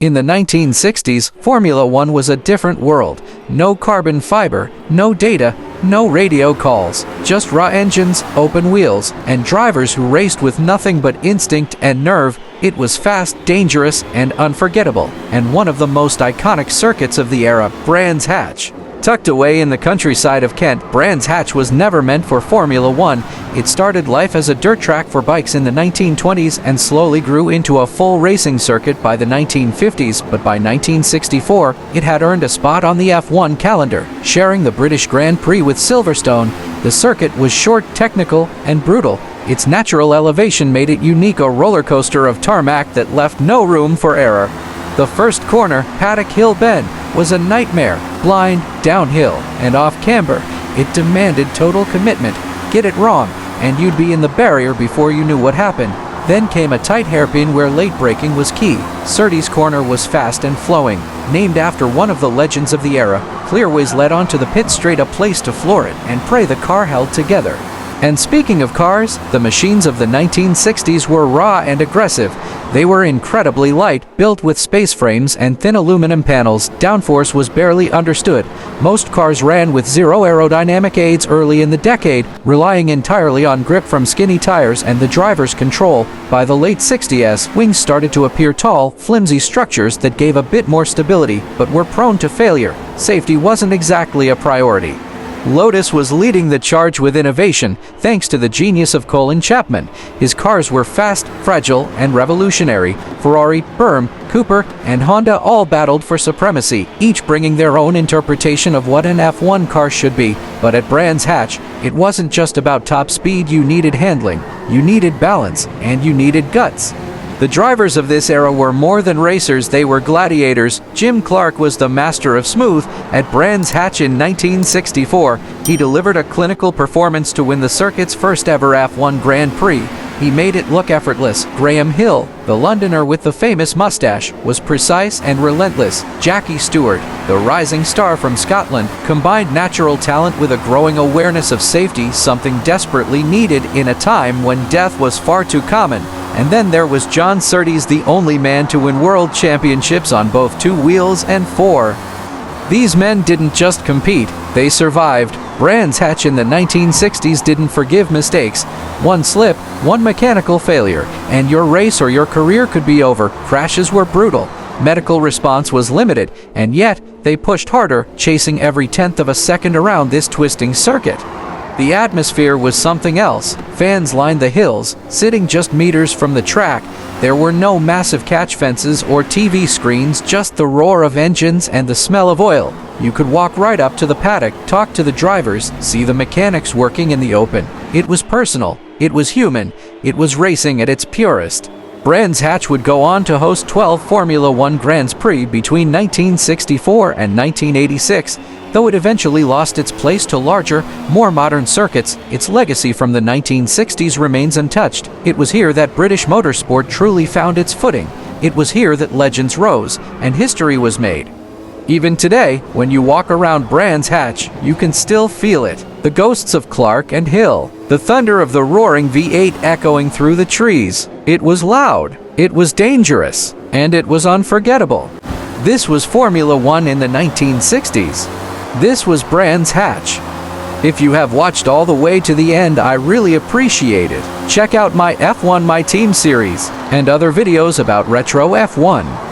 In the 1960s, Formula One was a different world. No carbon fiber, no data, no radio calls, just raw engines, open wheels, and drivers who raced with nothing but instinct and nerve. It was fast, dangerous, and unforgettable, and one of the most iconic circuits of the era, Brands Hatch. Tucked away in the countryside of Kent, Brands Hatch was never meant for Formula One. It started life as a dirt track for bikes in the 1920s and slowly grew into a full racing circuit by the 1950s, but by 1964, it had earned a spot on the F1 calendar, sharing the British Grand Prix with Silverstone. The circuit was short, technical, and brutal. Its natural elevation made it unique, a roller coaster of tarmac that left no room for error. The first corner, Paddock Hill Bend, was a nightmare. Blind, downhill, and off camber. It demanded total commitment. Get it wrong, and you'd be in the barrier before you knew what happened. Then came a tight hairpin where late braking was key. Surtees Corner was fast and flowing. Named after one of the legends of the era, clearways led onto the pit straight, a place to floor it and pray the car held together. And speaking of cars, the machines of the 1960s were raw and aggressive. They were incredibly light, built with space frames and thin aluminum panels. Downforce was barely understood. Most cars ran with zero aerodynamic aids early in the decade, relying entirely on grip from skinny tires and the driver's control. By the late 60s, wings started to appear, tall, flimsy structures that gave a bit more stability, but were prone to failure. Safety wasn't exactly a priority. Lotus was leading the charge with innovation, thanks to the genius of Colin Chapman. His cars were fast, fragile, and revolutionary. Ferrari, Burm, Cooper, and Honda all battled for supremacy, each bringing their own interpretation of what an F1 car should be. But at Brands Hatch, it wasn't just about top speed. You needed handling, you needed balance, and you needed guts. The drivers of this era were more than racers, they were gladiators. Jim Clark was the master of smooth. At Brands Hatch in 1964, he delivered a clinical performance to win the circuit's first ever F1 Grand Prix. He made it look effortless. Graham Hill, the Londoner with the famous mustache, was precise and relentless. Jackie Stewart, the rising star from Scotland, combined natural talent with a growing awareness of safety, something desperately needed in a time when death was far too common. And then there was John Surtees, the only man to win world championships on both 2 wheels and 4. These men didn't just compete, they survived. Brands Hatch in the 1960s didn't forgive mistakes. One slip, one mechanical failure, and your race or your career could be over. Crashes were brutal. Medical response was limited, and yet they pushed harder, chasing every tenth of a second around this twisting circuit. The atmosphere was something else. Fans lined the hills, sitting just meters from the track. There were no massive catch fences or TV screens, just the roar of engines and the smell of oil. You could walk right up to the paddock, talk to the drivers, see the mechanics working in the open. It was personal, it was human, it was racing at its purest. Brands Hatch would go on to host 12 Formula One Grands Prix between 1964 and 1986. Though it eventually lost its place to larger, more modern circuits, its legacy from the 1960s remains untouched. It was here that British motorsport truly found its footing. It was here that legends rose, and history was made. Even today, when you walk around Brands Hatch, you can still feel it. The ghosts of Clark and Hill. The thunder of the roaring V8 echoing through the trees. It was loud, it was dangerous, and it was unforgettable. This was Formula One in the 1960s. This was Brands Hatch. If you have watched all the way to the end, I really appreciate it. Check out my F1 My Team series and other videos about retro F1.